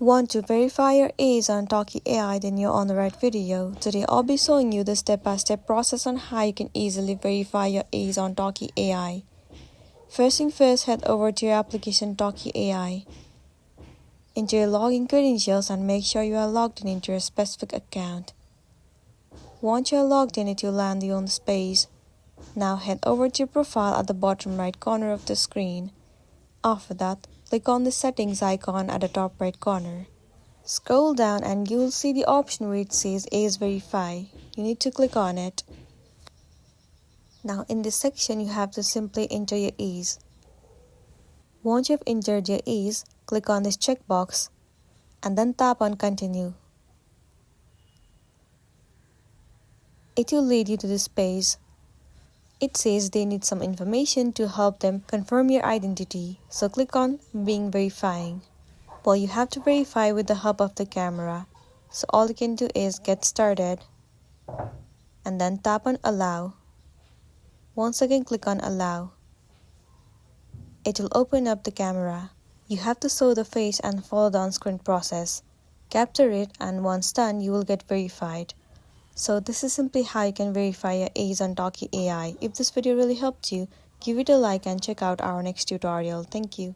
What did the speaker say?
Want to verify your A's on Talkie AI? Then you're on the right video. Today I'll be showing you the step-by-step process on how you can easily verify your A's on Talkie AI. First thing first, head over to your application Talkie AI. Enter your login credentials and make sure you are logged in into your specific account. Once you are logged in, it will land you on this page. Now head over to your profile at the bottom right corner of the screen. After that, click on the settings icon at the top right corner. Scroll down and you will see the option where it says A's Verify. You need to click on it. Now in this section you have to simply enter your A's. Once you have entered your A's, click on this checkbox and then tap on Continue. It will lead you to this page. It says they need some information to help them confirm your identity, so click on Being Verifying. Well, you have to verify with the help of the camera, so all you can do is get started and then tap on Allow. Once again, click on Allow. It will open up the camera. You have to show the face and follow the on-screen process. Capture it, and once done, you will get verified. So this is simply how you can verify your A's on Talkie AI. If this video really helped you, give it a like and check out our next tutorial. Thank you.